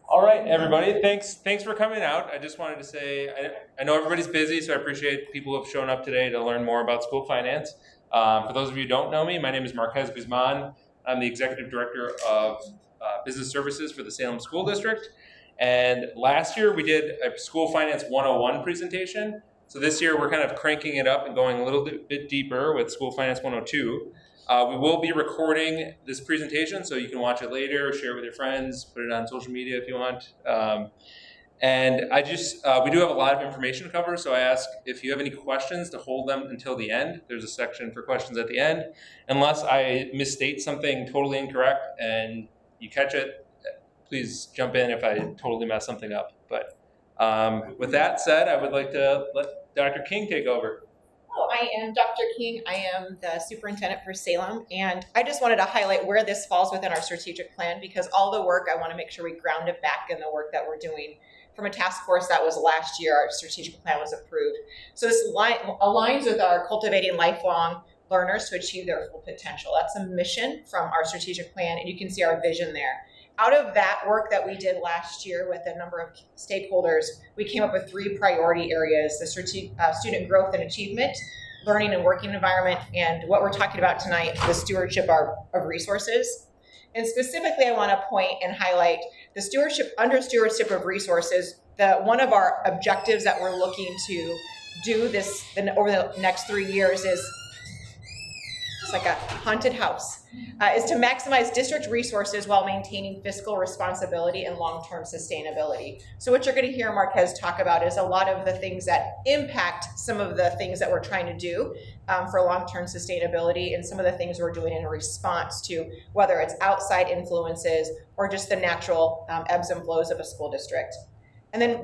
All right, everybody. Thanks for coming out. I just wanted to say I know everybody's busy, so I appreciate people who have shown up today to learn more about school finance. For those of you who don't know me, my name is Marquez Guzman. I'm the executive director of business services for the Salem School District. And last year we did a School Finance 101 presentation. So this year we're kind of cranking it up and going a little bit deeper with School Finance 102. We will be recording this presentation, so you can watch it later, share it with your friends, put it on social media if you want. And we do have a lot of information to cover, so I ask if you have any questions to hold them until the end. There's a section for questions at the end. Unless I misstate something totally incorrect and you catch it, please jump in if I totally mess something up. But with that said, I would like to let Dr. King take over. Hello, I am Dr. King. I am the superintendent for Salem, and I just wanted to highlight where this falls within our strategic plan, because all the work, I want to make sure we ground it back in the work that we're doing from a task force that was last year. Our strategic plan was approved. So this aligns with our cultivating lifelong learners to achieve their full potential. That's a mission from our strategic plan, and you can see our vision there. Out of that work that we did last year with a number of stakeholders, we came up with 3 priority areas: the student growth and achievement, learning and working environment, and what we're talking about tonight, the stewardship of resources. And specifically, I want to point and highlight the stewardship of resources. One of our objectives that we're looking to do this over the next 3 years is, it's like a haunted house, is to maximize district resources while maintaining fiscal responsibility and long-term sustainability. So what you're going to hear Marquez talk about is a lot of the things that impact some of the things that we're trying to do for long-term sustainability, and some of the things we're doing in response to whether it's outside influences or just the natural ebbs and flows of a school district. And then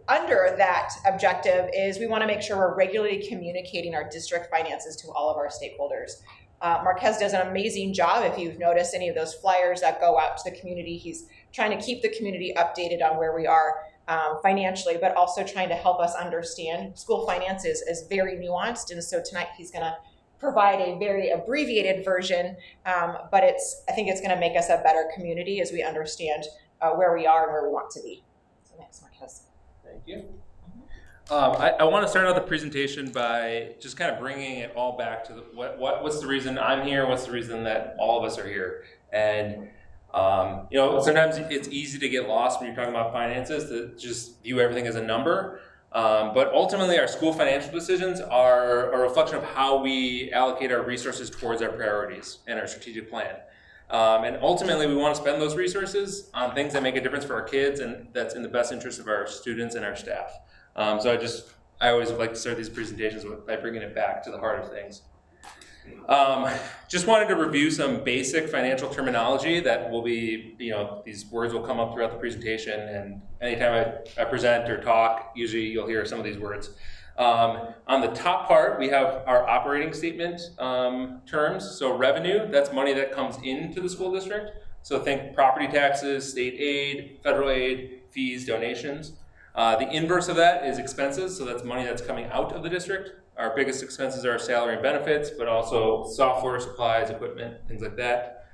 under that objective is we want to make sure we're regularly communicating our district finances to all of our stakeholders. Marquez does an amazing job. If you've noticed any of those flyers that go out to the community, he's trying to keep the community updated on where we are financially, but also trying to help us understand school finances is very nuanced. And so tonight he's going to provide a very abbreviated version, but I think it's going to make us a better community as we understand where we are and where we want to be. Thanks, Marquez. Thank you. I want to start out the presentation by just kind of bringing it all back to what's the reason I'm here, what's the reason that all of us are here. And sometimes it's easy to get lost when you're talking about finances, to just view everything as a number. But ultimately, our school financial decisions are a reflection of how we allocate our resources towards our priorities and our strategic plan. And ultimately, we want to spend those resources on things that make a difference for our kids, and that's in the best interest of our students and our staff. So I always like to start these presentations by bringing it back to the heart of things. Just wanted to review some basic financial terminology that will be, these words will come up throughout the presentation, and anytime I present or talk, usually you'll hear some of these words. On the top part, we have our operating statement terms. So revenue, that's money that comes into the school district. So think property taxes, state aid, federal aid, fees, donations. The inverse of that is expenses. So that's money that's coming out of the district. Our biggest expenses are salary and benefits, but also software, supplies, equipment, things like that.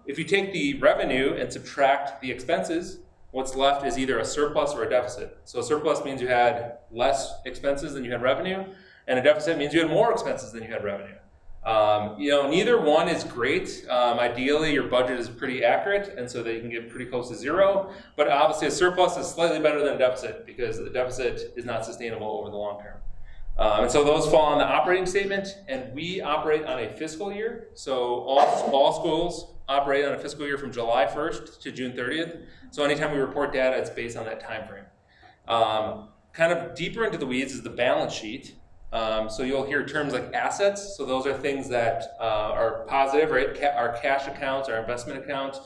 If you take the revenue and subtract the expenses, what's left is either a surplus or a deficit. So a surplus means you had less expenses than you had revenue, and a deficit means you had more expenses than you had revenue. Neither one is great. Ideally, your budget is pretty accurate, and so that you can get pretty close to zero. But obviously, a surplus is slightly better than a deficit, because the deficit is not sustainable over the long term. And so those fall on the operating statement, and we operate on a fiscal year. So all schools operate on a fiscal year from July 1st to June 30th. So anytime we report data, it's based on that time frame. Kind of deeper into the weeds is the balance sheet. So you'll hear terms like assets. So those are things that are positive, right? Our cash accounts, our investment accounts,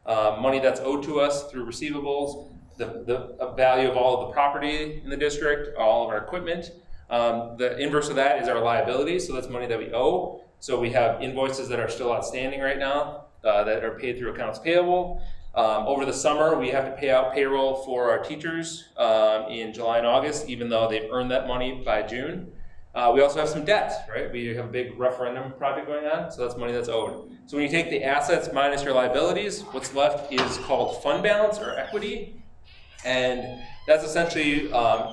money that's owed to us through receivables, the value of all of the property in the district, all of our equipment. The inverse of that is our liabilities. So that's money that we owe. So we have invoices that are still outstanding right now that are paid through accounts payable. Over the summer, we have to pay out payroll for our teachers in July and August, even though they've earned that money by June. We also have some debt, right? We have a big referendum project going on, so that's money that's owed. So when you take the assets minus your liabilities, what's left is called fund balance or equity. And that's essentially,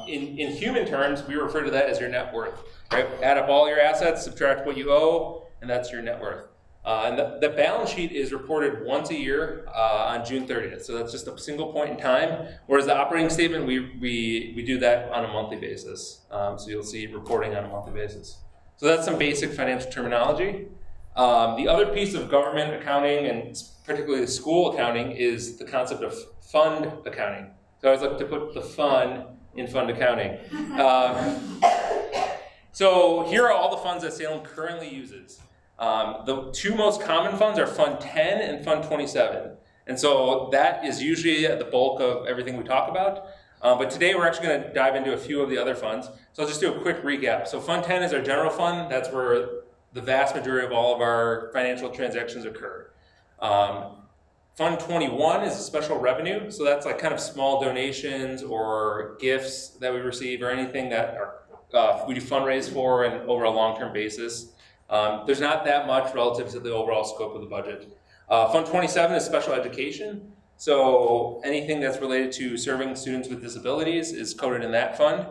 in human terms, we refer to that as your net worth, right? Add up all your assets, subtract what you owe, and that's your net worth. And the balance sheet is reported once a year on June 30th. So that's just a single point in time. Whereas the operating statement, we do that on a monthly basis. So you'll see reporting on a monthly basis. So that's some basic financial terminology. The other piece of government accounting, and particularly school accounting, is the concept of fund accounting. So I always like to put the fun in fund accounting. So here are all the funds that Salem currently uses. The two most common funds are Fund 10 and Fund 27. And so that is usually the bulk of everything we talk about. But today we're actually going to dive into a few of the other funds. So I'll just do a quick recap. So Fund 10 is our general fund. That's where the vast majority of all of our financial transactions occur. Fund 21 is a special revenue. So that's like kind of small donations or gifts that we receive or anything that we do fundraise for and over a long-term basis. There's not that much relative to the overall scope of the budget. Fund 27 is special education. So anything that's related to serving students with disabilities is coded in that fund.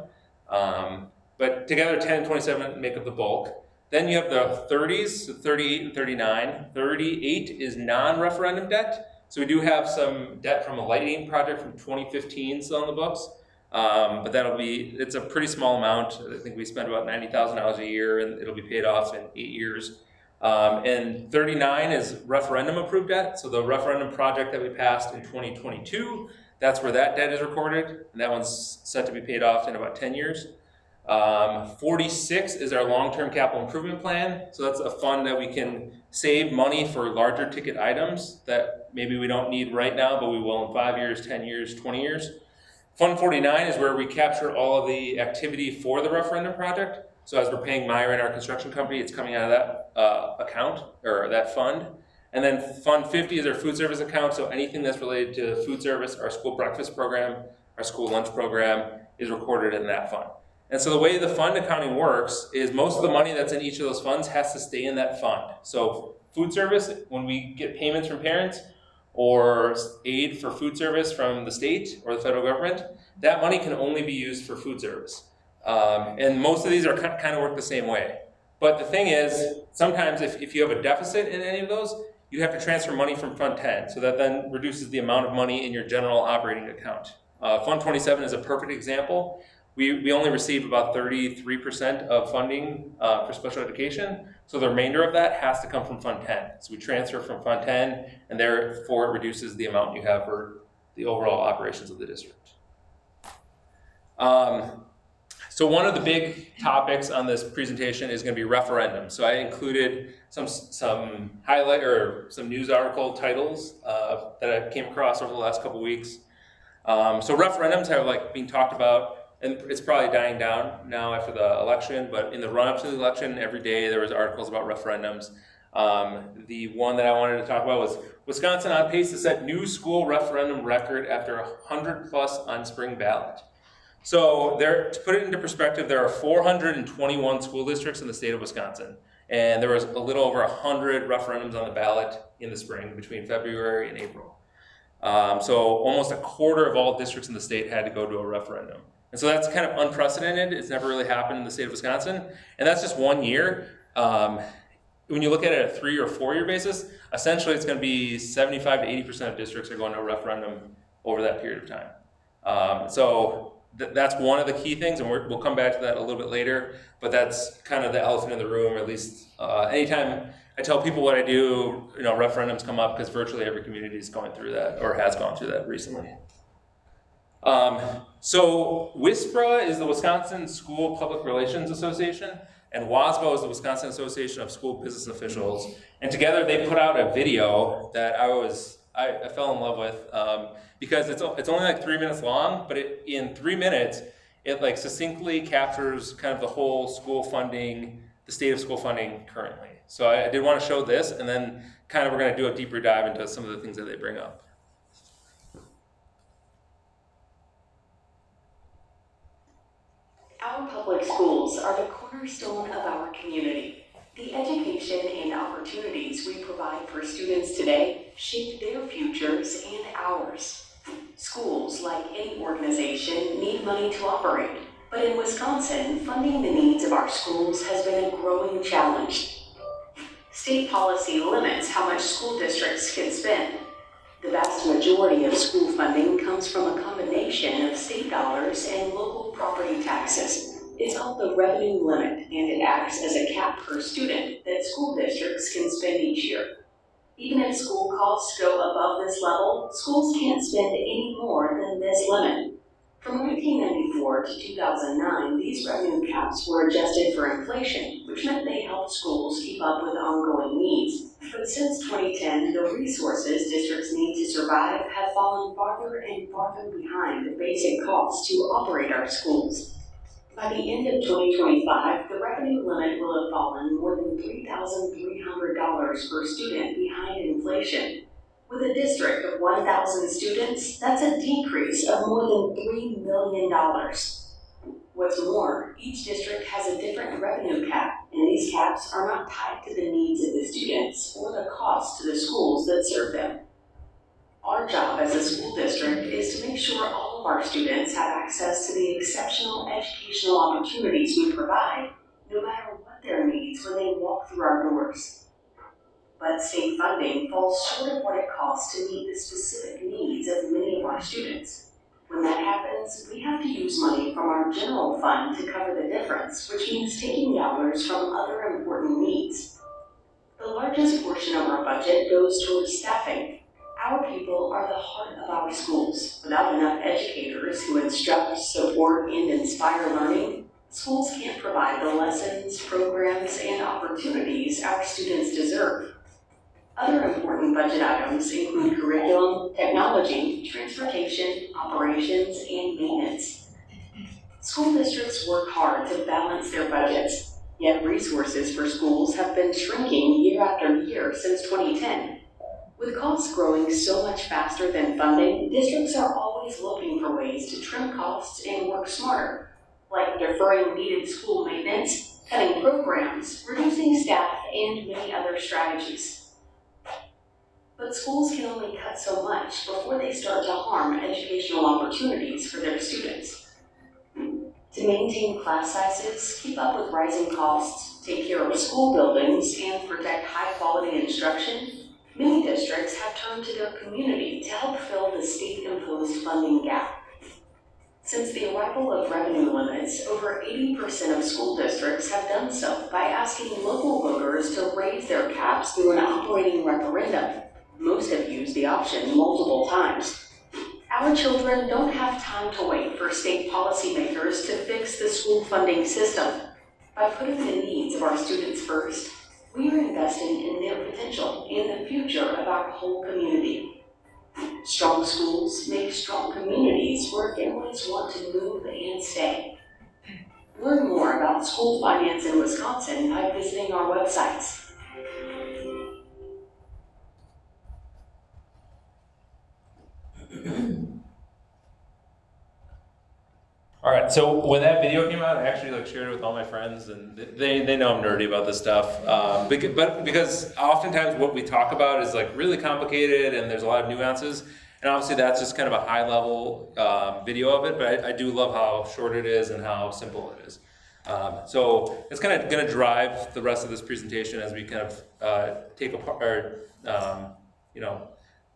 But together 10 and 27 make up the bulk. Then you have the 30s, so 38 and 39. 38 is non-referendum debt. So we do have some debt from a lighting project from 2015 still on the books. But it's a pretty small amount. I think we spend about $90,000 a year and it'll be paid off in 8 years. And 39 is referendum approved debt. So the referendum project that we passed in 2022, that's where that debt is recorded. And that one's set to be paid off in about 10 years. 46 is our long-term capital improvement plan. So that's a fund that we can save money for larger ticket items that maybe we don't need right now, but we will in 5 years, 10 years, 20 years. Fund 49 is where we capture all of the activity for the referendum project. So as we're paying Myron, our construction company, it's coming out of that account or that fund. And then Fund 50 is our food service account. So anything that's related to food service, our school breakfast program, our school lunch program is recorded in that fund. And so the way the fund accounting works is most of the money that's in each of those funds has to stay in that fund. So food service, when we get payments from parents or aid for food service from the state or the federal government, that money can only be used for food service. And most of these are kind of work the same way. But the thing is, sometimes if you have a deficit in any of those, you have to transfer money from Fund 10. So that then reduces the amount of money in your general operating account. Fund 27 is a perfect example. We only receive about 33% of funding for special education. So the remainder of that has to come from Fund 10. So we transfer from Fund 10, and therefore it reduces the amount you have for the overall operations of the district. So one of the big topics on this presentation is going to be referendum. So I included some highlight or some news article titles that I came across over the last couple weeks. So referendums have been talked about, and it's probably dying down now after the election, but in the run-up to the election, every day there was articles about referendums. The one that I wanted to talk about was Wisconsin on pace to set new school referendum record after 100 plus on spring ballot. So to put it into perspective, there are 421 school districts in the state of Wisconsin, and there was a little over 100 referendums on the ballot in the spring between February and April. So almost a quarter of all districts in the state had to go to a referendum. And so that's kind of unprecedented. It's never really happened in the state of Wisconsin. And that's just 1 year. When you look at it at a 3 or 4 year basis, essentially it's going to be 75 to 80% of districts are going to a referendum over that period of time. So that's one of the key things, and we'll come back to that a little bit later, but that's kind of the elephant in the room, or at least anytime I tell people what I do, referendums come up because virtually every community is going through that or has gone through that recently. So WISPRA is the Wisconsin School Public Relations Association, and WASBO is the Wisconsin Association of School Business Officials, and together they put out a video that I fell in love with because it's only like 3 minutes long, but in 3 minutes it succinctly captures kind of the whole school funding, the state of school funding currently. So I did want to show this, and then kind of we're going to do a deeper dive into some of the things that they bring up. Our public schools are the cornerstone cornerstone of our community. The education and opportunities we provide for students today shape their futures and ours. Schools, like any organization, need money to operate, but in Wisconsin, funding the needs of our schools has been a growing challenge. State policy limits how much school districts can spend. The vast majority of school funding comes from a combination of state dollars and local property taxes. It's called the revenue limit, and it acts as a cap per student that school districts can spend each year. Even if school costs go above this level, schools can't spend any more than this limit. From 1994 to 2009, these revenue caps were adjusted for inflation, which meant they helped schools keep up with ongoing needs. But since 2010, the resources districts need to survive have fallen farther and farther behind the basic costs to operate our schools. By the end of 2025, the revenue limit will have fallen more than $3,300 per student behind inflation. With a district of 1,000 students, that's a decrease of more than $3 million. What's more, each district has a different revenue cap, and these caps are not tied to the needs of the students or the cost to the schools that serve them. Our job as a school district is to make sure all of our students have access to the exceptional educational opportunities we provide, no matter what their needs when they walk through our doors. But state funding falls short of what it costs to meet the specific needs of many of our students. When that happens, we have to use money from our general fund to cover the difference, which means taking dollars from other important needs. The largest portion of our budget goes towards staffing. Our people are the heart of our schools. Without enough educators who instruct, support, and inspire learning, schools can't provide the lessons, programs, and opportunities our students deserve. Other important budget items include curriculum, technology, transportation, operations, and maintenance. School districts work hard to balance their budgets, yet resources for schools have been shrinking year after year since 2010. With costs growing so much faster than funding, districts are always looking for ways to trim costs and work smarter, like deferring needed school maintenance, cutting programs, reducing staff, and many other strategies. But schools can only cut so much before they start to harm educational opportunities for their students. To maintain class sizes, keep up with rising costs, take care of school buildings, and protect high-quality instruction, many districts have turned to their community to help fill the state-imposed funding gap. Since the arrival of revenue limits, over 80% of school districts have done so by asking local voters to raise their caps through an operating referendum. Most have used the option multiple times. Our children don't have time to wait for state policymakers to fix the school funding system. By putting the needs of our students first, we are investing in their potential and the future of our whole community. Strong schools make strong communities where families want to move and stay. Learn more about school finance in Wisconsin by visiting our websites. All right, so when that video came out, I actually shared it with all my friends, and they know I'm nerdy about this stuff. Because oftentimes what we talk about is really complicated, and there's a lot of nuances, and obviously that's just kind of a high level video of it. But I do love how short it is and how simple it is. So it's kind of going to drive the rest of this presentation as we kind of take apart, or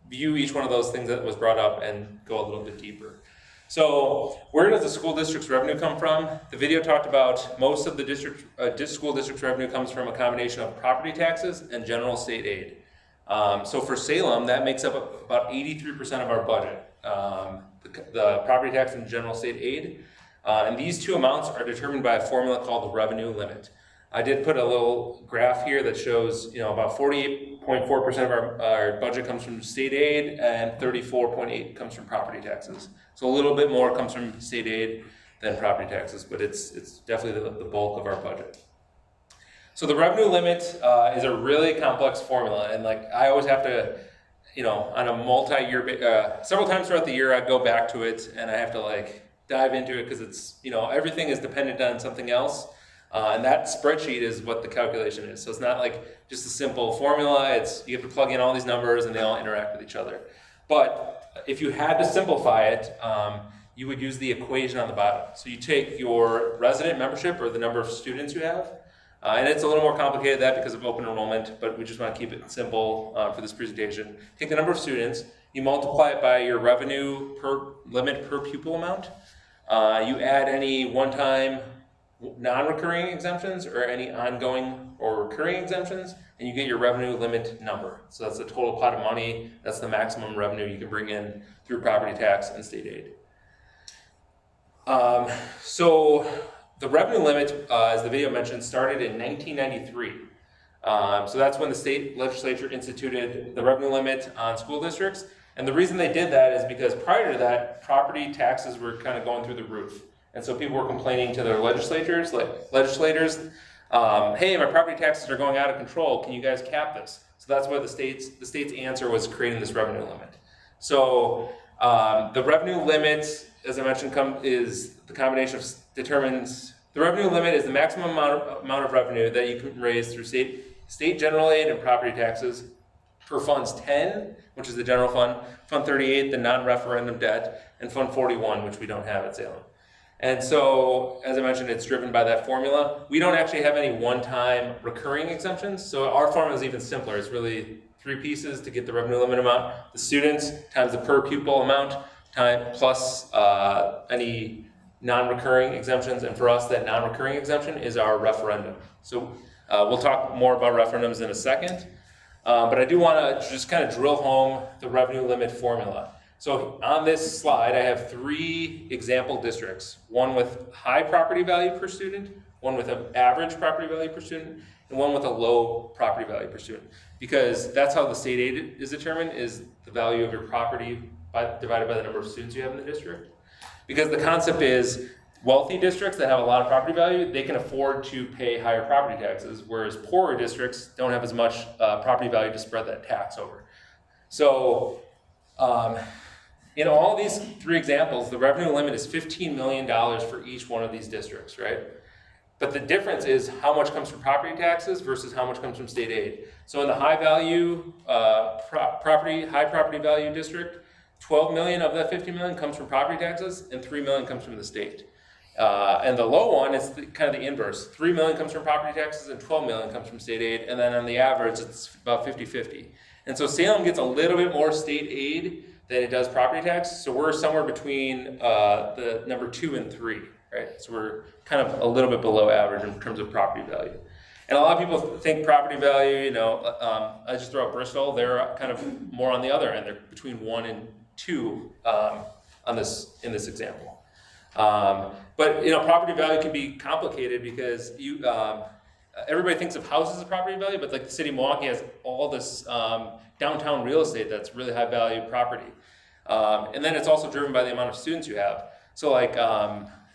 view each one of those things that was brought up and go a little bit deeper. So where does the school district's revenue come from? The video talked about most of the school district's revenue comes from a combination of property taxes and general state aid. So for Salem, that makes up about 83% of our budget, the property tax and general state aid. And these two amounts are determined by a formula called the revenue limit. I did put a little graph here that shows, about 48.4% of our budget comes from state aid and 34.8% comes from property taxes. So a little bit more comes from state aid than property taxes, but it's definitely the bulk of our budget. So the revenue limit is a really complex formula, and I always have to, on a multi-year, several times throughout the year, I go back to it and I have to dive into it because it's, everything is dependent on something else. And that spreadsheet is what the calculation is. So it's not like just a simple formula. It's you have to plug in all these numbers and they all interact with each other. But if you had to simplify it, you would use the equation on the bottom. So you take your resident membership, or the number of students you have, and it's a little more complicated than that because of open enrollment, but we just want to keep it simple for this presentation. Take the number of students, you multiply it by your revenue per limit per pupil amount. You add any one-time non-recurring exemptions or any ongoing or recurring exemptions, and you get your revenue limit number. So that's the total pot of money. That's the maximum revenue you can bring in through property tax and state aid. So the revenue limit, as the video mentioned, started in 1993. So that's when the state legislature instituted the revenue limit on school districts. And the reason they did that is because prior to that, property taxes were kind of going through the roof. And so people were complaining to their legislators, hey, my property taxes are going out of control. Can you guys cap this? So that's why the state's answer was creating this revenue limit. So the revenue limit, as I mentioned, is the combination of determines the revenue limit is the maximum amount of revenue that you can raise through state general aid and property taxes for funds 10, which is the general fund, fund 38, the non-referendum debt, and fund 41, which we don't have at Salem. And so, as I mentioned, it's driven by that formula. We don't actually have any one-time recurring exemptions, so our formula is even simpler. It's really 3 pieces to get the revenue limit amount: the students times the per pupil amount plus any non-recurring exemptions, and for us that non-recurring exemption is our referendum. So we'll talk more about referendums in a second, but I do want to just kind of drill home the revenue limit formula. So on this slide I have 3 example districts, one with high property value per student, one with an average property value per student, and one with a low property value per student, because that's how the state aid is determined, is the value of your property divided by the number of students you have in the district. Because the concept is wealthy districts that have a lot of property value, they can afford to pay higher property taxes, whereas poorer districts don't have as much property value to spread that tax over. So in all these 3 examples, the revenue limit is $15 million for each one of these districts, right? But the difference is how much comes from property taxes versus how much comes from state aid. So in the high value high property value district, 12 million of that 50 million comes from property taxes and 3 million comes from the state. And the low one is kind of the inverse. 3 million comes from property taxes and 12 million comes from state aid. And then on the average, it's about 50-50. And so Salem gets a little bit more state aid than it does property tax. So we're somewhere between the number 2 and 3, right? So we're kind of a little bit below average in terms of property value. And a lot of people think property value, I just throw out Bristol, they're kind of more on the other end. They're between 1 and 2 in this example. But property value can be complicated because everybody thinks of houses as property value, but like the city of Milwaukee has all this downtown real estate that's really high value property. And then it's also driven by the amount of students you have. So like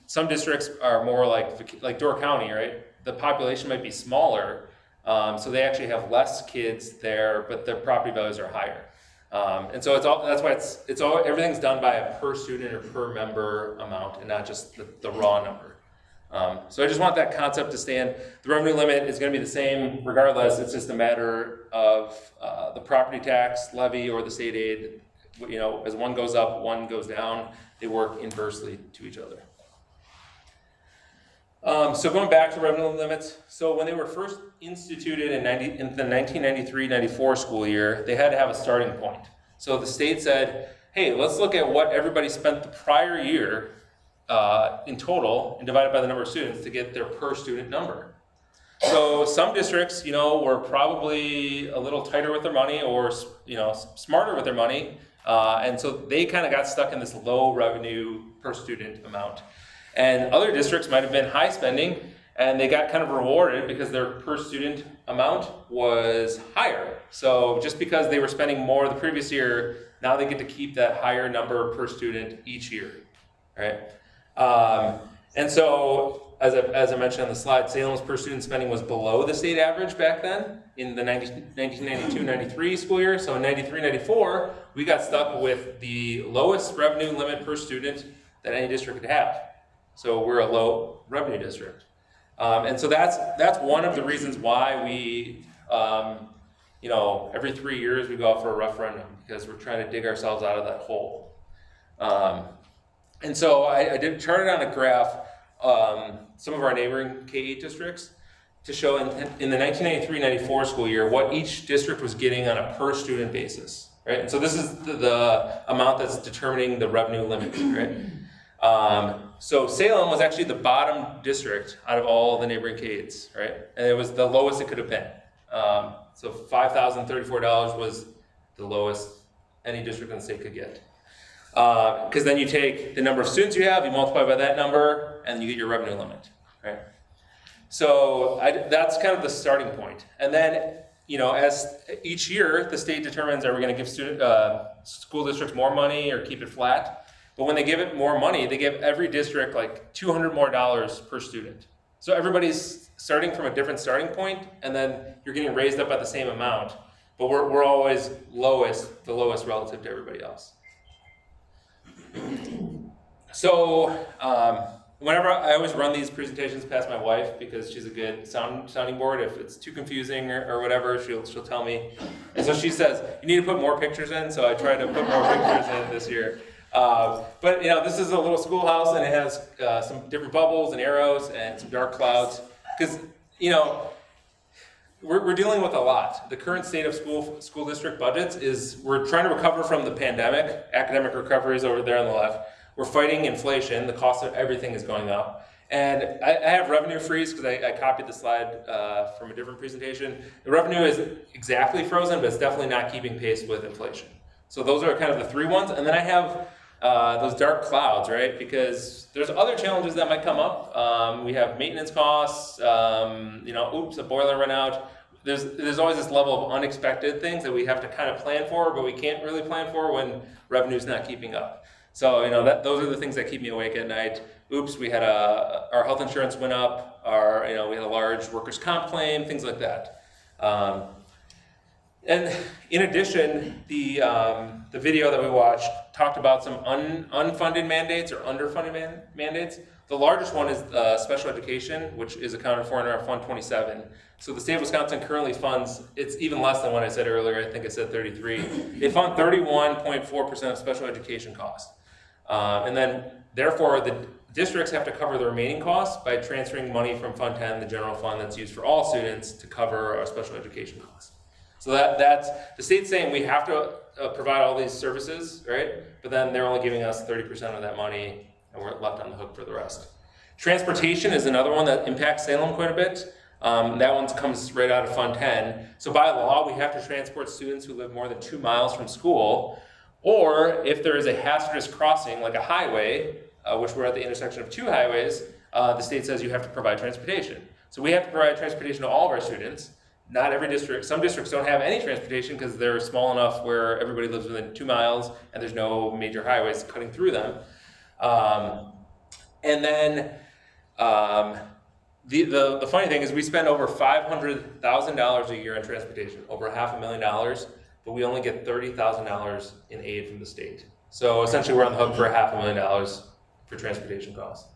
some districts are more like Door County, right? The population might be smaller, so they actually have less kids there, but their property values are higher. And so that's why everything's done by a per student or per member amount and not just the raw number. So I just want that concept to stand. The revenue limit is going to be the same regardless. It's just a matter of the property tax levy or the state aid. As one goes up, one goes down. They work inversely to each other. So going back to revenue limits, so when they were first instituted in the 1993-94 school year, they had to have a starting point. So the state said, hey, let's look at what everybody spent the prior year in total and divide it by the number of students to get their per student number. So some districts, were probably a little tighter with their money or, smarter with their money. And so they kind of got stuck in this low revenue per student amount. And other districts might have been high spending and they got kind of rewarded because their per student amount was higher. So just because they were spending more the previous year, now they get to keep that higher number per student each year, right? And so as I mentioned on the slide, Salem's per student spending was below the state average back then in the 1992-93 school year. So in 93-94, we got stuck with the lowest revenue limit per student that any district could have. So we're a low revenue district. And so that's one of the reasons why we, every 3 years we go out for a referendum, because we're trying to dig ourselves out of that hole. And so I did charted on a graph some of our neighboring K-8 districts to show in the 1993-94 school year what each district was getting on a per student basis, right? And so this is the amount that's determining the revenue limit, right? So Salem was actually the bottom district out of all the neighboring K-8s, right? And it was the lowest it could have been. So $5,034 was the lowest any district in the state could get. Because then you take the number of students you have, you multiply by that number, and you get your revenue limit, right? So that's kind of the starting point. And then, as each year, the state determines, are we going to give school districts more money or keep it flat? But when they give it more money, they give every district like $200 more per student. So everybody's starting from a different starting point, and then you're getting raised up by the same amount. But we're always the lowest relative to everybody else. So whenever I always run these presentations past my wife, because she's a good sounding board. If it's too confusing or whatever, she'll tell me. And so she says, you need to put more pictures in. So I try to put more pictures in this year. But this is a little schoolhouse, and it has some different bubbles and arrows and some dark clouds. Because we're dealing with a lot. The current state of school district budgets is we're trying to recover from the pandemic. Academic recovery is over there on the left. We're fighting inflation. The cost of everything is going up. And I have revenue freeze because I copied the slide from a different presentation. The revenue is exactly frozen, but it's definitely not keeping pace with inflation. So those are kind of the three ones. And then I have those dark clouds, right? Because there's other challenges that might come up. We have maintenance costs, a boiler ran out. There's always this level of unexpected things that we have to kind of plan for, but we can't really plan for when revenue's not keeping up. So, those are the things that keep me awake at night. We had our health insurance went up, we had a large workers' comp claim, things like that. And in addition, the video that we watched talked about some unfunded mandates or underfunded mandates. The largest one is special education, which is accounted for in our Fund 27. So the state of Wisconsin currently funds, it's even less than what I said earlier, I think I said 33. They fund 31.4% of special education costs. And then, therefore, the districts have to cover the remaining costs by transferring money from Fund 10, the general fund that's used for all students, to cover our special education costs. So that's the state's saying we have to provide all these services, right? But then they're only giving us 30% of that money, and we're left on the hook for the rest. Transportation is another one that impacts Salem quite a bit. That one comes right out of Fund 10. So by law, we have to transport students who live more than 2 miles from school, or if there is a hazardous crossing, like a highway, which we're at the intersection of two highways, the state says you have to provide transportation. So we have to provide transportation to all of our students. Not every district. Some districts don't have any transportation because they're small enough where everybody lives within 2 miles and there's no major highways cutting through them. And then the funny thing is we spend over $500,000 a year on transportation, over $500,000, but we only get $30,000 in aid from the state. So essentially we're on the hook for $500,000 for transportation costs.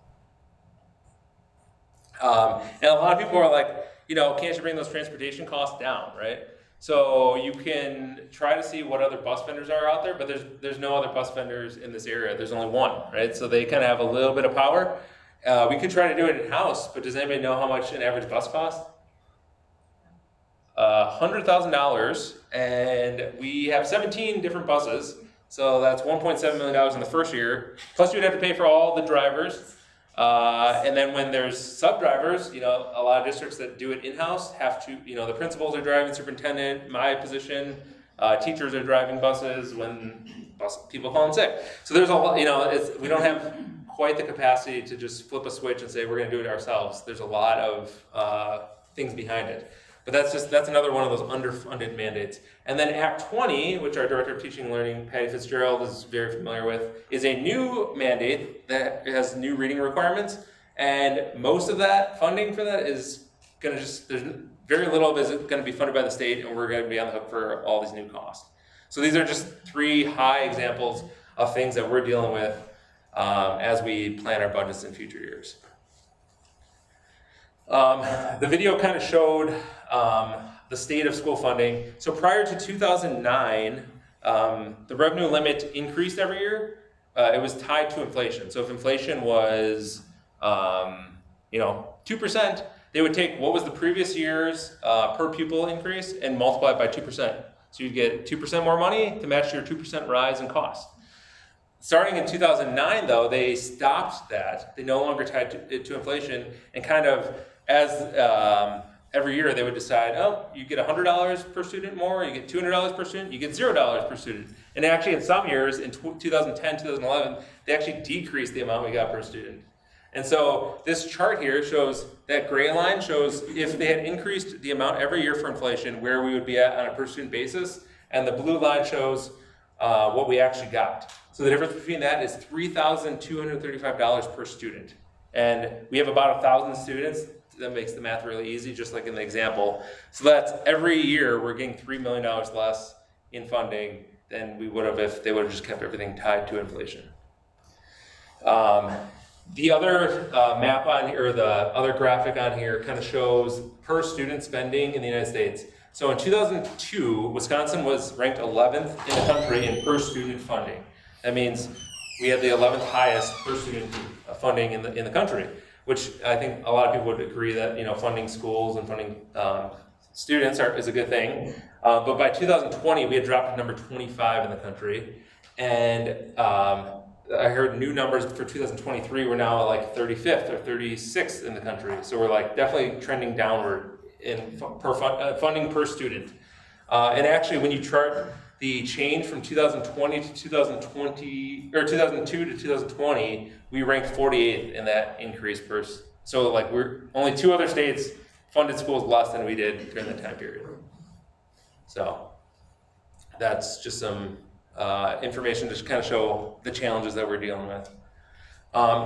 And a lot of people are like, can't you bring those transportation costs down, right? So you can try to see what other bus vendors are out there, but there's no other bus vendors in this area. There's only one, right? So they kind of have a little bit of power. We could try to do it in-house, but does anybody know how much an average bus costs? $100,000, and we have 17 different buses, so that's $1.7 million in the first year. Plus you'd have to pay for all the drivers. And then when there's sub-drivers, a lot of districts that do it in-house have to, the principals are driving, superintendent, my position, teachers are driving buses when people call in sick. So there's a lot, we don't have quite the capacity to just flip a switch and say we're going to do it ourselves. There's a lot of things behind it. But that's another one of those underfunded mandates. And then Act 20, which our Director of Teaching and Learning, Patty Fitzgerald, is very familiar with, is a new mandate that has new reading requirements. And most of that funding for that is going to there's very little of it is going to be funded by the state, and we're going to be on the hook for all these new costs. So these are just 3 high examples of things that we're dealing with as we plan our budgets in future years. The video kind of showed the state of school funding. So prior to 2009, the revenue limit increased every year. It was tied to inflation. So if inflation was, 2%, they would take what was the previous year's per pupil increase and multiply it by 2%. So you'd get 2% more money to match your 2% rise in cost. Starting in 2009, though, they stopped that. They no longer tied it to inflation, and kind of as every year they would decide, oh, you get $100 per student more, you get $200 per student, you get $0 per student. And actually, in some years, in 2010, 2011, they actually decreased the amount we got per student. And so this chart here shows that gray line shows if they had increased the amount every year for inflation, where we would be at on a per student basis, and the blue line shows what we actually got. So the difference between that is $3,235 per student. And we have about 1,000 students. That makes the math really easy, just like in the example. So that's every year we're getting $3 million less in funding than we would have if they would have just kept everything tied to inflation. The other map on here, or the other graphic on here, kind of shows per student spending in the United States. So in 2002, Wisconsin was ranked 11th in the country in per student funding. That means we had the 11th highest per student funding in the country, which I think a lot of people would agree that funding schools and funding students is a good thing. But by 2020, we had dropped to number 25 in the country, and I heard new numbers for 2023. We're now like 35th or 36th in the country. So we're like definitely trending downward in funding per student. And actually, when you chart the change from 2020 to 2020, or 2002 to 2020, we ranked 48th in that increase per. So like we're only 2 other states funded schools less than we did during that time period. So that's just some information to just kind of show the challenges that we're dealing with.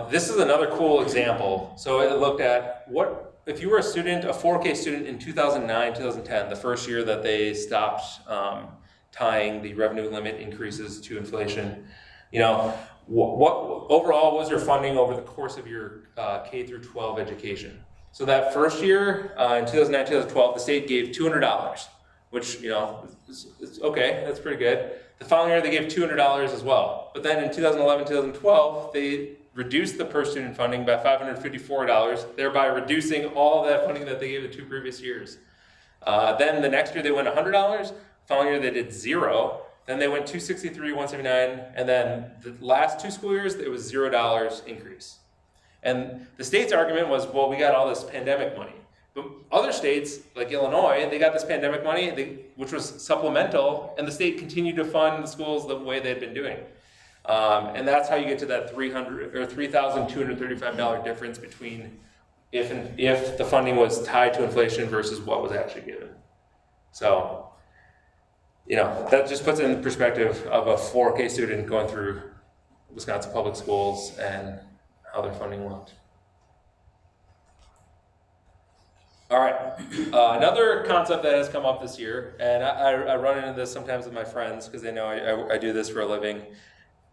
This is another cool example. So it looked at what if you were a student, a 4K student in 2009, 2010, the first year that they stopped tying the revenue limit increases to inflation. What overall was your funding over the course of your K through 12 education? So that first year in 2009, 2012, the state gave $200, which is okay, that's pretty good. The following year they gave $200 as well. But then in 2011, 2012, they reduced the per student funding by $554, thereby reducing all of that funding that they gave the 2 previous years. Then the next year they went $100. The following year they did 0. Then they went $263, $179, and then the last 2 school years it was $0 increase. And the state's argument was, well, we got all this pandemic money. But other states, like Illinois, they got this pandemic money, which was supplemental, and the state continued to fund the schools the way they'd been doing. And that's how you get to that $3,235 difference between if the funding was tied to inflation versus what was actually given. So, that just puts it in perspective of a 4K student going through Wisconsin public schools and how their funding looked. All right, another concept that has come up this year, and I run into this sometimes with my friends because they know I do this for a living,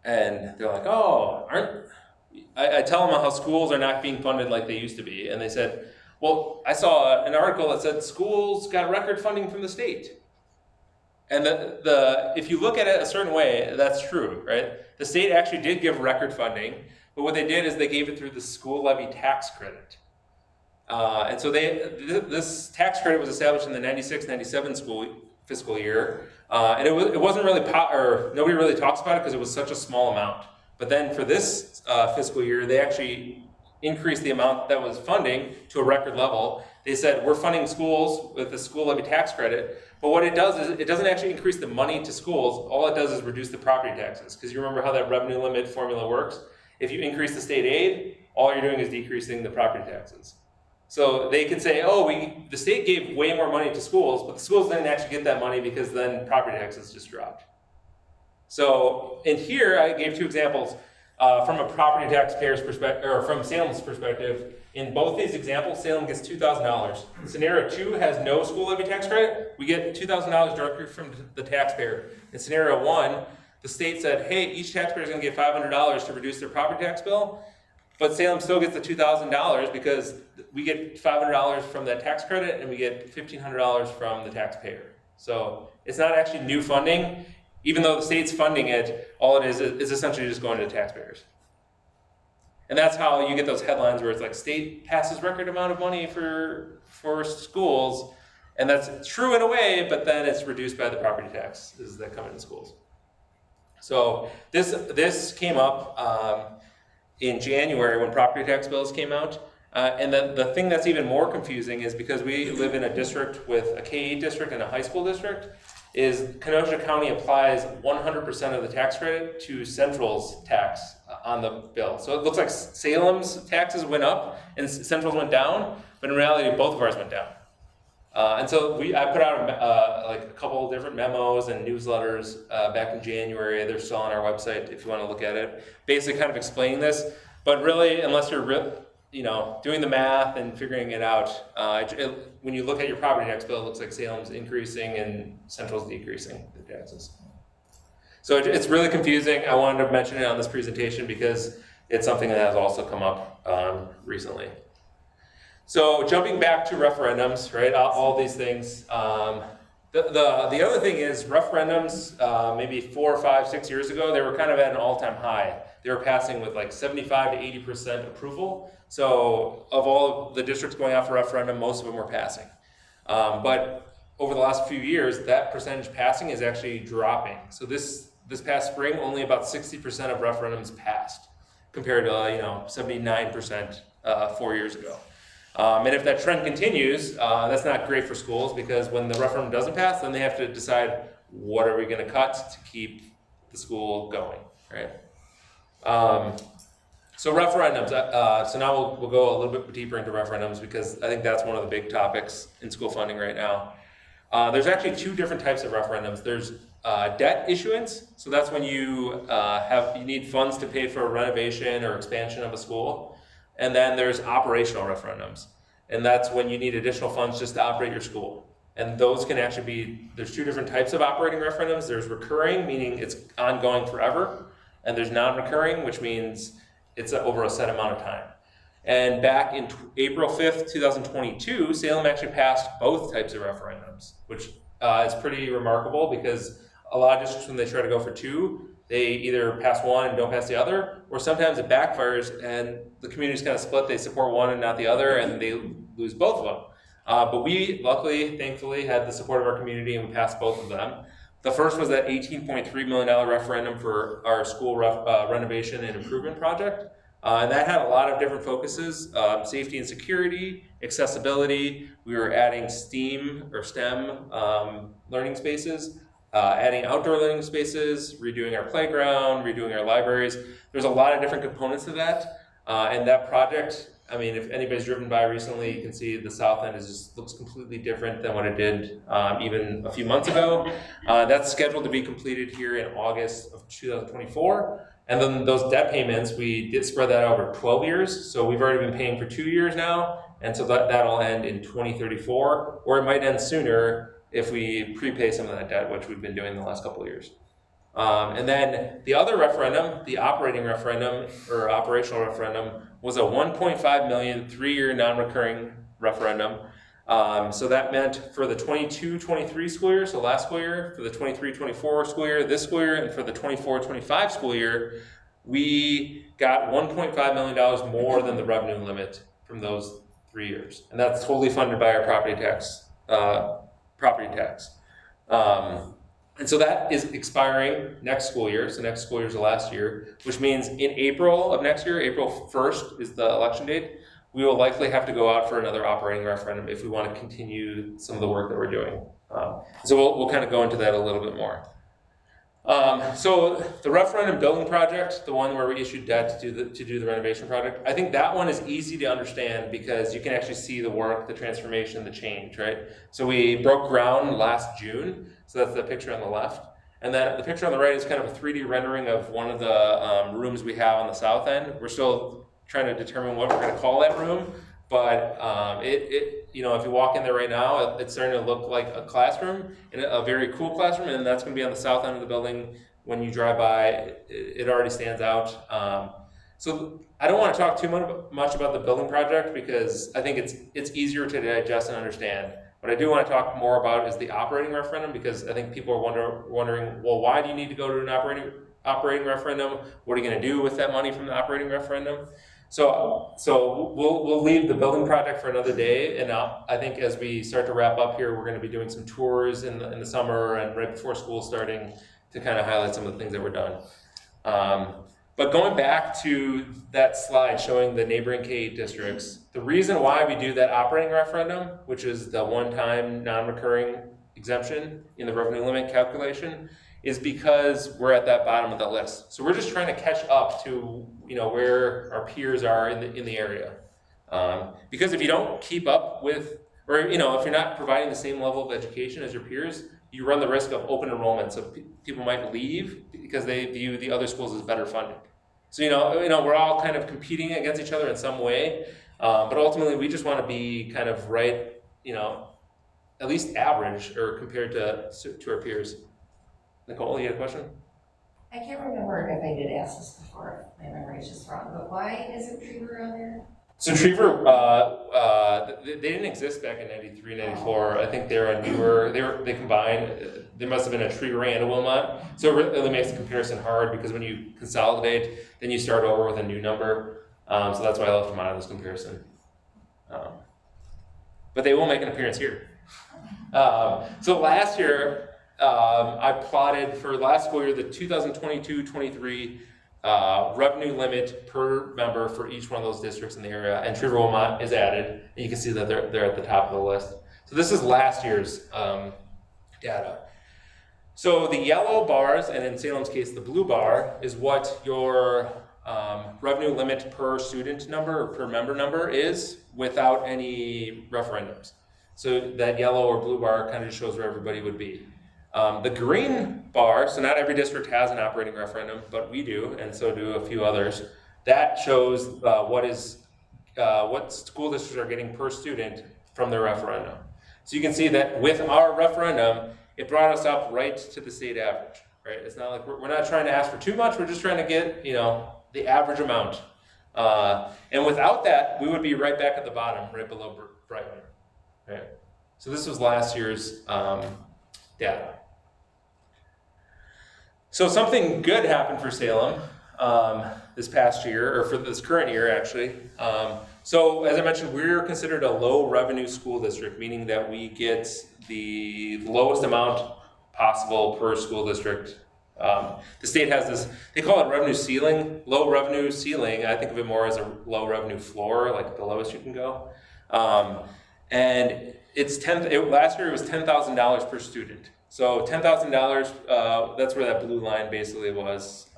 and they're like, oh, I tell them how schools are not being funded like they used to be, and they said, well, I saw an article that said schools got record funding from the state. And if you look at it a certain way, that's true, right? The state actually did give record funding, but what they did is they gave it through the school levy tax credit. And so this tax credit was established in the 96-97 fiscal year, and it wasn't really nobody really talks about it because it was such a small amount. But then for this fiscal year, they actually increased the amount that was funding to a record level. They said we're funding schools with the school levy tax credit, but what it does is it doesn't actually increase the money to schools. All it does is reduce the property taxes, because you remember how that revenue limit formula works. If you increase the state aid, all you're doing is decreasing the property taxes. So they could say, the state gave way more money to schools, but the schools didn't actually get that money because then property taxes just dropped. So in here, I gave 2 examples from a property taxpayer's perspective, or from Salem's perspective. In both these examples, Salem gets $2,000. Scenario 2 has no school levy tax credit. We get $2,000 directly from the taxpayer. In scenario 1, the state said, hey, each taxpayer is going to get $500 to reduce their property tax bill. But Salem still gets the $2,000 because we get $500 from that tax credit and we get $1,500 from the taxpayer. So it's not actually new funding. Even though the state's funding it, all it is essentially just going to the taxpayers. And that's how you get those headlines where it's like state passes record amount of money for schools, and that's true in a way, but then it's reduced by the property taxes that come into schools. So this came up in January when property tax bills came out. And then the thing that's even more confusing is because we live in a district with a K-8 district and a high school district, is Kenosha County applies 100% of the tax credit to Central's tax on the bill. So it looks like Salem's taxes went up and Central's went down, but in reality, both of ours went down. And so I put out like a couple of different memos and newsletters back in January. They're still on our website if you want to look at it. Basically kind of explaining this, but really, unless you're doing the math and figuring it out, when you look at your property tax bill, it looks like Salem's increasing and Central's decreasing the taxes. So it's really confusing. I wanted to mention it on this presentation because it's something that has also come up recently. So jumping back to referendums, right? All these things. The other thing is referendums. Maybe 4 or 5, 6 years ago, they were kind of at an all-time high. They were passing with like 75 to 80% approval. So of all of the districts going out for referendum, most of them were passing. But over the last few years, that percentage passing is actually dropping. So this past spring, only about 60% of referendums passed, compared to 79% 4 years ago. And if that trend continues, that's not great for schools, because when the referendum doesn't pass, then they have to decide what are we going to cut to keep the school going, right? So referendums. So now we'll go a little bit deeper into referendums, because I think that's one of the big topics in school funding right now. There's actually 2 different types of referendums. There's debt issuance. So that's when you need funds to pay for a renovation or expansion of a school. And then there's operational referendums. And that's when you need additional funds just to operate your school. And those can actually be, there's 2 different types of operating referendums. There's recurring, meaning it's ongoing forever. And there's non-recurring, which means it's over a set amount of time. And back in April 5th, 2022, Salem actually passed both types of referendums, which is pretty remarkable, because a lot of districts, when they try to go for 2, they either pass one and don't pass the other, or sometimes it backfires and the community's kind of split. They support one and not the other, and they lose both of them. But we, luckily, thankfully, had the support of our community, and we passed both of them. The first was that $18.3 million referendum for our school renovation and improvement project. And that had a lot of different focuses: safety and security, accessibility. We were adding STEM learning spaces, adding outdoor learning spaces, redoing our playground, redoing our libraries. There's a lot of different components to that. And that project, I mean, if anybody's driven by recently, you can see the south end looks completely different than what it did even a few months ago. That's scheduled to be completed here in August of 2024. And then those debt payments, we did spread that over 12 years. So we've already been paying for 2 years now. And so that'll end in 2034, or it might end sooner if we prepay some of that debt, which we've been doing the last couple of years. And then the other referendum, the operating referendum or operational referendum, was a $1.5 million 3-year non-recurring referendum. So that meant for the 22-23 school year, so last school year, for the 23-24 school year, this school year, and for the 24-25 school year, we got $1.5 million more than the revenue limit from those 3 years. And that's totally funded by our property tax. And so that is expiring next school year. So next school year is the last year, which means in April of next year, April 1st is the election date, we will likely have to go out for another operating referendum if we want to continue some of the work that we're doing. So we'll kind of go into that a little bit more. So the referendum building project, the one where we issued debt to do the renovation project, I think that one is easy to understand because you can actually see the work, the transformation, the change, right? So we broke ground last June. So that's the picture on the left. And then the picture on the right is kind of a 3D rendering of one of the rooms we have on the south end. We're still trying to determine what we're going to call that room. But if you walk in there right now, it's starting to look like a classroom, and a very cool classroom, and that's going to be on the south end of the building. When you drive by, it already stands out. So I don't want to talk too much about the building project because I think it's easier to digest and understand. What I do want to talk more about is the operating referendum, because I think people are wondering, well, why do you need to go to an operating referendum? What are you going to do with that money from the operating referendum? So we'll leave the building project for another day, and I think as we start to wrap up here, we're going to be doing some tours in the summer and right before school starting to kind of highlight some of the things that were done. But going back to that slide showing the neighboring K8 districts, the reason why we do that operating referendum, which is the one-time non-recurring exemption in the revenue limit calculation, is because we're at that bottom of the list. So we're just trying to catch up to where our peers are in the area. Because if you don't keep up with, or if you're not providing the same level of education as your peers, you run the risk of open enrollment. So people might leave because they view the other schools as better funded. So we're all kind of competing against each other in some way, but ultimately we just want to be kind of right, at least average or compared to our peers. Nicole, you had a question? I can't remember if I did ask this before, if my memory is just wrong, but why isn't Trevor on there? So Trevor, they didn't exist back in 93, 94. I think they're a newer, they combined, there must have been a Trevor and a Wilmot. So it really makes the comparison hard because when you consolidate, then you start over with a new number. So that's why I left them out of this comparison. But they will make an appearance here. So last year, I plotted for last school year the 2022-23 revenue limit per member for each one of those districts in the area, and Trevor Wilmot is added, and you can see that they're at the top of the list. So this is last year's data. So the yellow bars, and in Salem's case the blue bar, is what your revenue limit per student number or per member number is without any referendums. So that yellow or blue bar kind of just shows where everybody would be. The green bar, so not every district has an operating referendum, but we do, and so do a few others. That shows what school districts are getting per student from their referendum. So you can see that with our referendum, it brought us up right to the state average, right? It's not like we're not trying to ask for too much, we're just trying to get, the average amount. And without that, we would be right back at the bottom, right below Brighton, right? So this was last year's data. So something good happened for Salem this past year, or for this current year actually. So as I mentioned, we're considered a low revenue school district, meaning that we get the lowest amount possible per school district. The state has this, they call it revenue ceiling, low revenue ceiling. I think of it more as a low revenue floor, like the lowest you can go. And last year it was $10,000 per student. So $10,000, that's where that blue line basically was,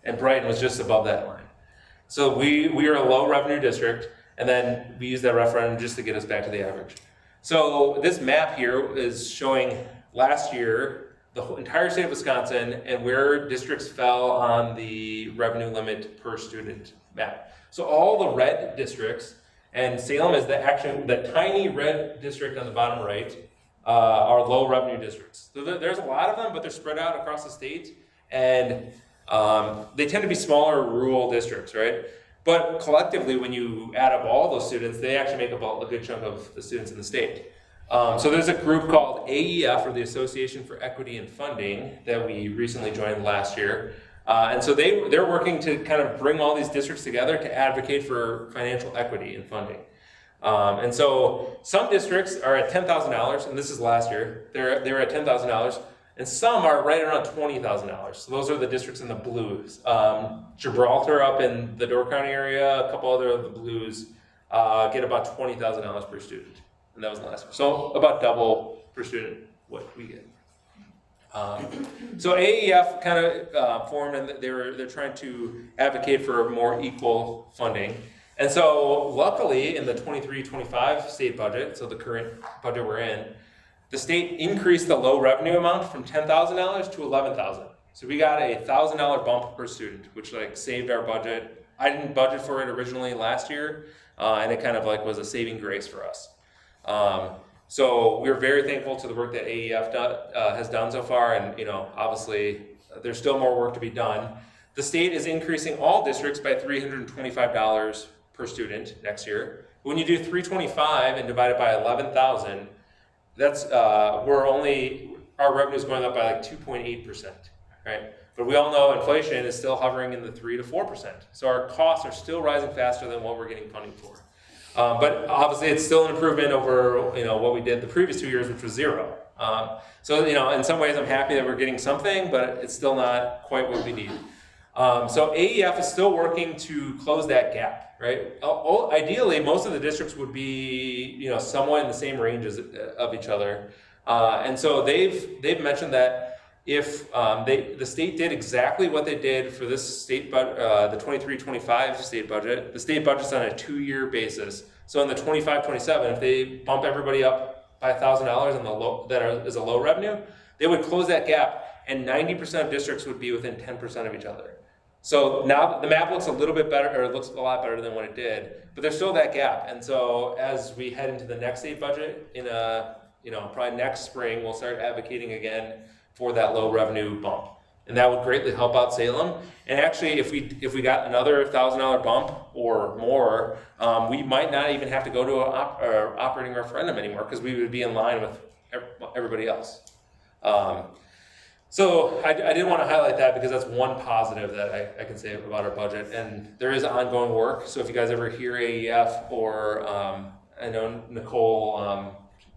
and Brighton was just above that line. So we are a low revenue district, and then we use that referendum just to get us back to the average. So this map here is showing last year the entire state of Wisconsin and where districts fell on the revenue limit per student map. So all the red districts, and Salem is the tiny red district on the bottom right, are low revenue districts. So there's a lot of them, but they're spread out across the state, and they tend to be smaller rural districts, right? But collectively, when you add up all those students, they actually make up a good chunk of the students in the state. So there's a group called AEF, or the Association for Equity and Funding, that we recently joined last year. And so they're working to kind of bring all these districts together to advocate for financial equity and funding. And so some districts are at $10,000, and this is last year, they were at $10,000, and some are right around $20,000. So those are the districts in the blues. Gibraltar up in the Door County area, a couple other of the blues get about $20,000 per student, and that was last year. So about double per student what we get. So AEF kind of formed, and they're trying to advocate for more equal funding. And so luckily in the 23-25 state budget, so the current budget we're in, the state increased the low revenue amount from $10,000 to $11,000. So we got a $1,000 bump per student, which saved our budget. I didn't budget for it originally last year, and it kind of was a saving grace for us. So we're very thankful to the work that AEF has done so far, and obviously there's still more work to be done. The state is increasing all districts by $325 per student next year. When you do 325 and divide it by 11,000, that's our revenue is going up by like 2.8%, right? But we all know inflation is still hovering in the 3 to 4%. So our costs are still rising faster than what we're getting funding for. But obviously, it's still an improvement over what we did the previous 2 years, which was zero. So in some ways, I'm happy that we're getting something, but it's still not quite what we need. So AEF is still working to close that gap, right? Ideally, most of the districts would be somewhat in the same range of each other, and so they've mentioned that if the state did exactly what they did for this state the 23-25 state budget, the state budget's on a 2-year basis. So in the 25-27, if they bump everybody up by $1,000 in the low, is a low revenue, they would close that gap, and 90% of districts would be within 10% of each other. So now the map looks a little bit better, or it looks a lot better than what it did, but there's still that gap. And so as we head into the next state budget probably next spring, we'll start advocating again for that low revenue bump, and that would greatly help out Salem. And actually, if we got another $1,000 bump or more, we might not even have to go to an operating referendum anymore, because we would be in line with everybody else. So I did want to highlight that, because that's one positive that I can say about our budget, and there is ongoing work. So if you guys ever hear AEF, or I know Nicole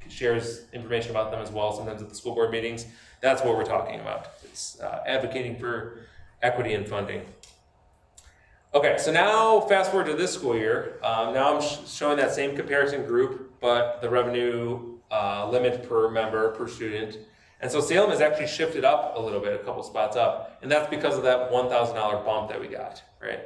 shares information about them as well sometimes at the school board meetings, that's what we're talking about. It's advocating for equity and funding. Okay, so now fast forward to this school year. Now I'm showing that same comparison group, but the revenue limit per member, per student. And so Salem has actually shifted up a little bit, a couple spots up, and that's because of that $1,000 bump that we got, right?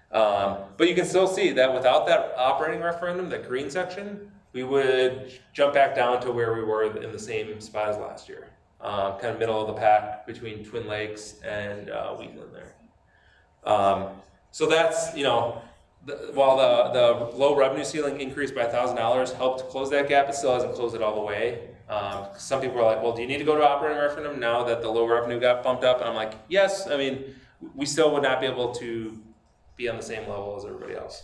But you can still see that without that operating referendum, that green section, we would jump back down to where we were in the same spot as last year. Kind of middle of the pack between Twin Lakes and Wheatland there. So that's, while the low revenue ceiling increased by $1,000 helped close that gap, it still hasn't closed it all the way. Some people are like, well, do you need to go to operating referendum now that the low revenue got bumped up? And I'm like, yes. I mean, we still would not be able to be on the same level as everybody else.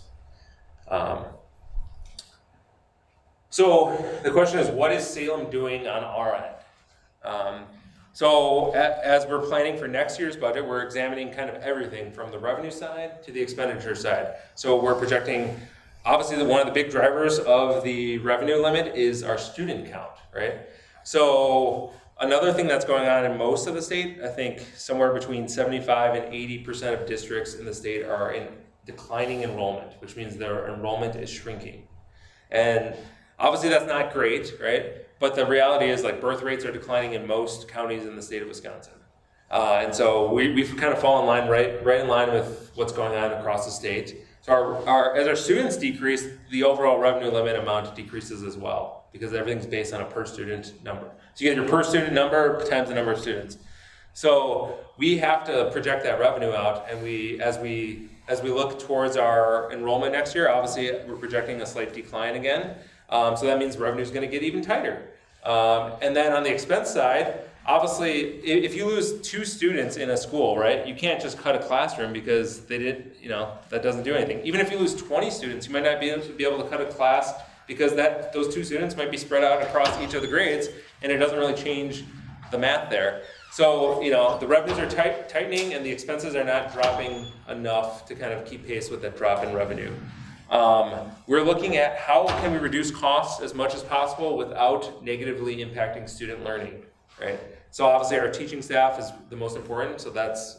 So the question is, what is Salem doing on our end? So as we're planning for next year's budget, we're examining kind of everything from the revenue side to the expenditure side. So we're projecting, obviously one of the big drivers of the revenue limit is our student count, right? So another thing that's going on in most of the state, I think somewhere between 75 and 80% of districts in the state are in declining enrollment, which means their enrollment is shrinking. And obviously that's not great, right? But the reality is, like, birth rates are declining in most counties in the state of Wisconsin. And so we've kind of fallen in line, right in line with what's going on across the state. So as our students decrease, the overall revenue limit amount decreases as well, because everything's based on a per student number. So you get your per student number times the number of students. So we have to project that revenue out, and as we look towards our enrollment next year, obviously we're projecting a slight decline again. So that means revenue is going to get even tighter. And then on the expense side, obviously, if you lose 2 students in a school, right, you can't just cut a classroom because they didn't, that doesn't do anything. Even if you lose 20 students, you might not be able to cut a class because those 2 students might be spread out across each of the grades, and it doesn't really change the math there. So, the revenues are tightening, and the expenses are not dropping enough to kind of keep pace with that drop in revenue. We're looking at how can we reduce costs as much as possible without negatively impacting student learning, right? So obviously our teaching staff is the most important, so that's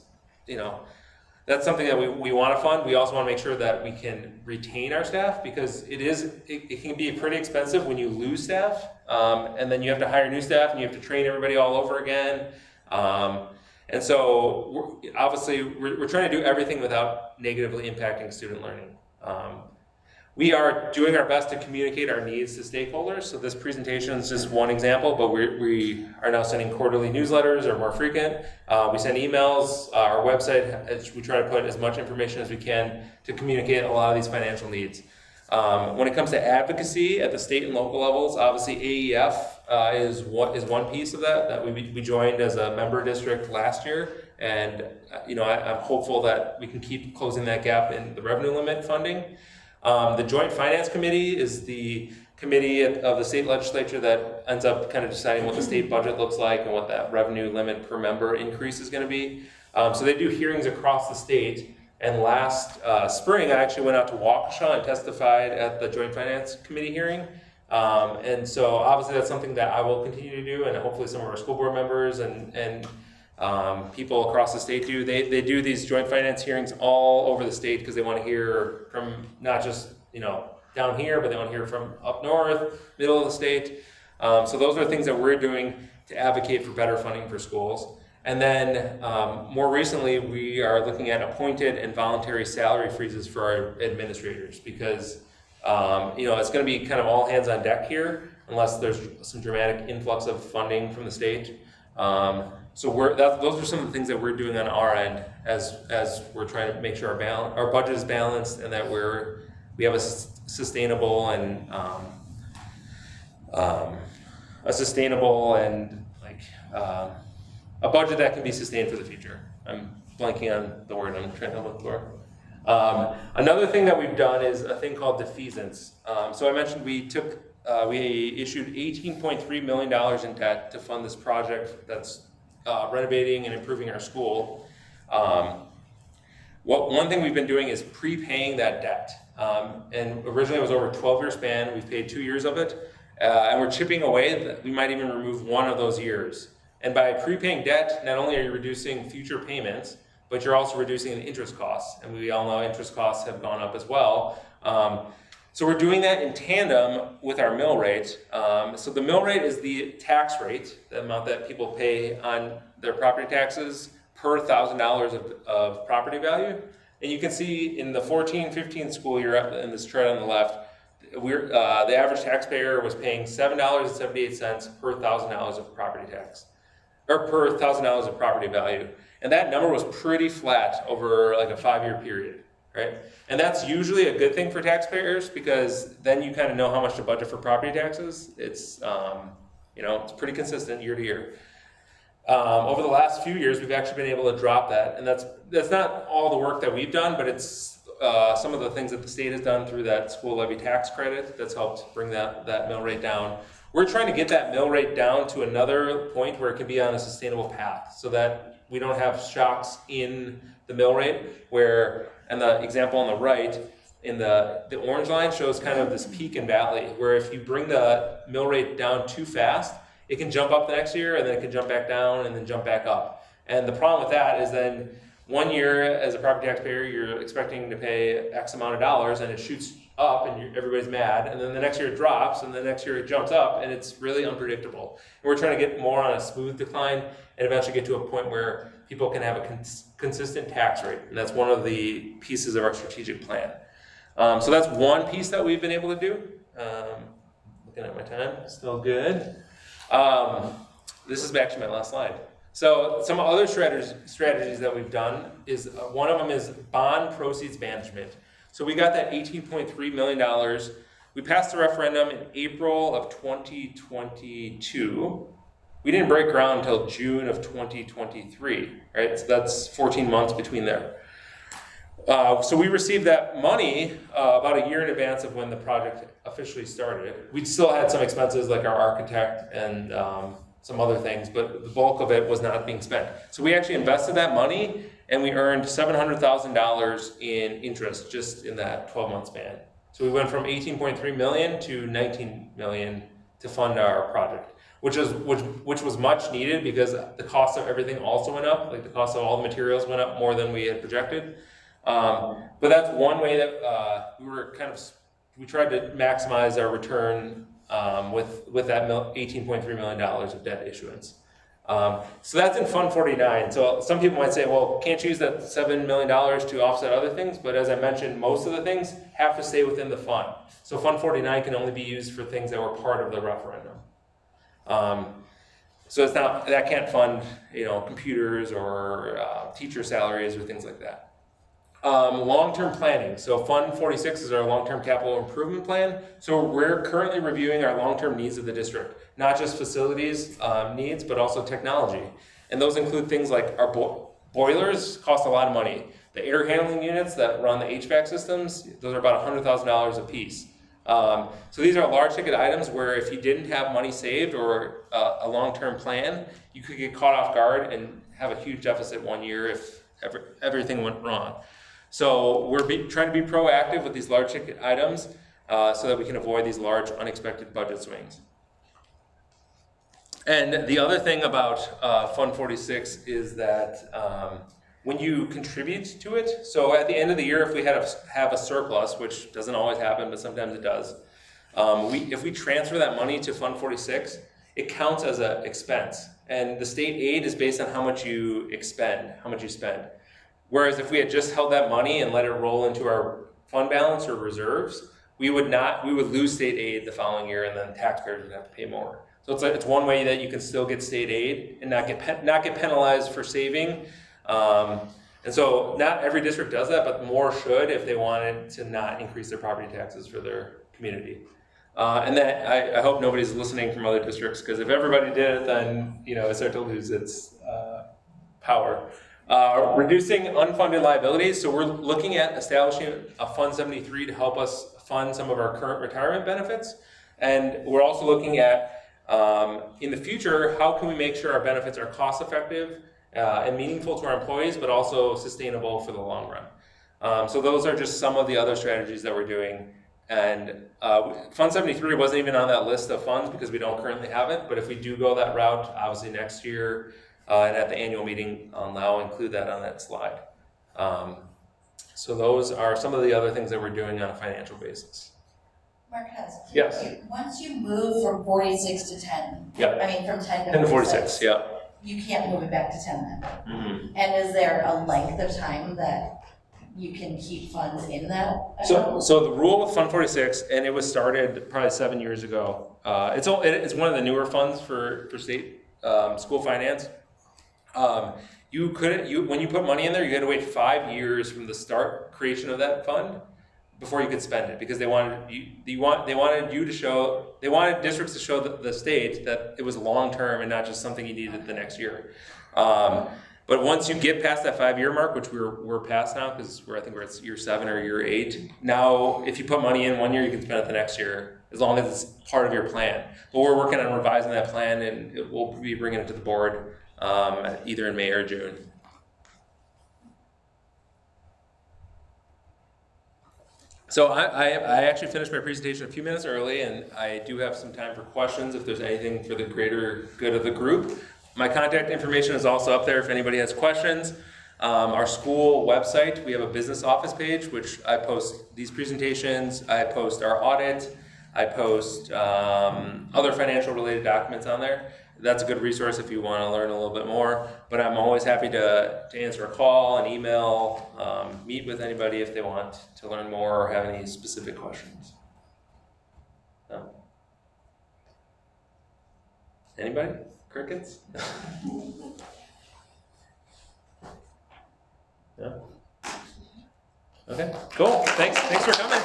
something that we want to fund. We also want to make sure that we can retain our staff, because it can be pretty expensive when you lose staff, and then you have to hire new staff and you have to train everybody all over again. And so we're trying to do everything without negatively impacting student learning. We are doing our best to communicate our needs to stakeholders. So this presentation is just one example, but we are now sending quarterly newsletters or more frequent. We send emails. Our website, we try to put as much information as we can to communicate a lot of these financial needs. When it comes to advocacy at the state and local levels, obviously AEF is one piece of that we joined as a member district last year. And I'm hopeful that we can keep closing that gap in the revenue limit funding. The Joint Finance Committee is the committee of the state legislature that ends up kind of deciding what the state budget looks like and what that revenue limit per member increase is going to be. So they do hearings across the state. And last spring, I actually went out to Waukesha and testified at the Joint Finance Committee hearing. And so obviously that's something that I will continue to do, and hopefully some of our school board members and people across the state do. They do these joint finance hearings all over the state because they want to hear from not just down here, but they want to hear from up north, middle of the state. So those are things that we're doing to advocate for better funding for schools. And then more recently, we are looking at appointed and voluntary salary freezes for our administrators because it's going to be kind of all hands on deck here unless there's some dramatic influx of funding from the state. So those are some of the things that we're doing on our end as we're trying to make sure our budget is balanced and that we have a sustainable and a budget that can be sustained for the future. I'm blanking on the word I'm trying to look for. Another thing that we've done is a thing called defeasance. So I mentioned we issued $18.3 million in debt to fund this project that's renovating and improving our school. One thing we've been doing is prepaying that debt. And originally it was over a 12-year span. We've paid 2 years of it. And we're chipping away. We might even remove one of those years. And by prepaying debt, not only are you reducing future payments, but you're also reducing the interest costs. And we all know interest costs have gone up as well. So we're doing that in tandem with our mill rate. So the mill rate is the tax rate, the amount that people pay on their property taxes per $1,000 of property value. And you can see in the 14-15 school year in this chart on the left, the average taxpayer was paying $7.78 per $1,000 of property tax, or per $1,000 of property value. And that number was pretty flat over like a 5-year period, right? And that's usually a good thing for taxpayers because then you kind of know how much to budget for property taxes. It's it's pretty consistent year to year. Over the last few years, we've actually been able to drop that, and that's not all the work that we've done, but it's some of the things that the state has done through that school levy tax credit that's helped bring that mill rate down. We're trying to get that mill rate down to another point where it can be on a sustainable path so that we don't have shocks in the mill rate and the example on the right in the orange line shows kind of this peak and valley where if you bring the mill rate down too fast, it can jump up the next year and then it can jump back down and then jump back up. And the problem with that is then 1 year as a property taxpayer, you're expecting to pay X amount of dollars and it shoots up and everybody's mad, and then the next year it drops and the next year it jumps up, and it's really unpredictable. And we're trying to get more on a smooth decline and eventually get to a point where people can have a consistent tax rate, and that's one of the pieces of our strategic plan. So that's one piece that we've been able to do. Looking at my time, still good. This is actually my last slide. So some other strategies that we've done is one of them is bond proceeds management. So we got that $18.3 million. We passed the referendum in April of 2022. We didn't break ground until June of 2023, right? So that's 14 months between there. So we received that money about a year in advance of when the project officially started. We still had some expenses like our architect and some other things, but the bulk of it was not being spent. So we actually invested that money and we earned $700,000 in interest just in that 12-month span. So we went from 18.3 million to 19 million to fund our project, which was much needed because the cost of everything also went up. Like the cost of all the materials went up more than we had projected. But that's one way that we tried to maximize our return with that $18.3 million of debt issuance. So that's in Fund 49. So some people might say, well, can't you use that $7 million to offset other things? But as I mentioned, most of the things have to stay within the fund. So Fund 49 can only be used for things that were part of the referendum. So that can't fund, computers or teacher salaries or things like that. Long-term planning. So Fund 46 is our long-term capital improvement plan. So we're currently reviewing our long-term needs of the district, not just facilities needs, but also technology. And those include things like our Boilers cost a lot of money. The air handling units that run the HVAC systems, those are about $100,000 a piece. So these are large ticket items where if you didn't have money saved or a long-term plan, you could get caught off guard and have a huge deficit one year if everything went wrong. So we're trying to be proactive with these large ticket items so that we can avoid these large unexpected budget swings. And the other thing about Fund 46 is that when you contribute to it, so at the end of the year, if we have a surplus, which doesn't always happen, but sometimes it does, if we transfer that money to Fund 46, it counts as an expense. And the state aid is based on how much you expend, how much you spend. Whereas if we had just held that money and let it roll into our fund balance or reserves, we would lose state aid the following year, and then taxpayers would have to pay more. So it's one way that you can still get state aid and not get penalized for saving. And so not every district does that, but more should if they wanted to not increase their property taxes for their community. And that I hope nobody's listening from other districts, because if everybody did it, then it starts to lose its power. Reducing unfunded liabilities. So we're looking at establishing a Fund 73 to help us fund some of our current retirement benefits. And we're also looking at, in the future, how can we make sure our benefits are cost effective and meaningful to our employees, but also sustainable for the long run. So those are just some of the other strategies that we're doing. And Fund 73 wasn't even on that list of funds because we don't currently have it. But if we do go that route, obviously next year and at the annual meeting, I'll include that on that slide. So those are some of the other things that we're doing on a financial basis. Marquez. Yes. Once you move from 46 to 10, Yep. I mean from 10 to 10 to 46, yeah. you can't move it back to 10 then. Mm-hmm. And is there a length of time that you can keep funds in that account? So the rule with Fund 46, and it was started probably 7 years ago. It's one of the newer funds for state school finance. When you put money in there, you had to wait 5 years from the creation of that fund before you could spend it, because they wanted districts to show the state that it was long term and not just something you needed the next year. But once you get past that 5 year mark, which we're past now, because I think we're at year 7 or year 8. Now, if you put money in 1 year, you can spend it the next year, as long as it's part of your plan. But we're working on revising that plan, and we'll be bringing it to the board either in May or June. So I actually finished my presentation a few minutes early, and I do have some time for questions if there's anything for the greater good of the group. My contact information is also up there if anybody has questions. Our school website, we have a business office page, which I post these presentations, I post our audit, I post other financial related documents on there. That's a good resource if you want to learn a little bit more, but I'm always happy to answer a call, an email, meet with anybody if they want to learn more or have any specific questions. No? Anybody? Crickets? No? Okay, cool. Thanks for coming.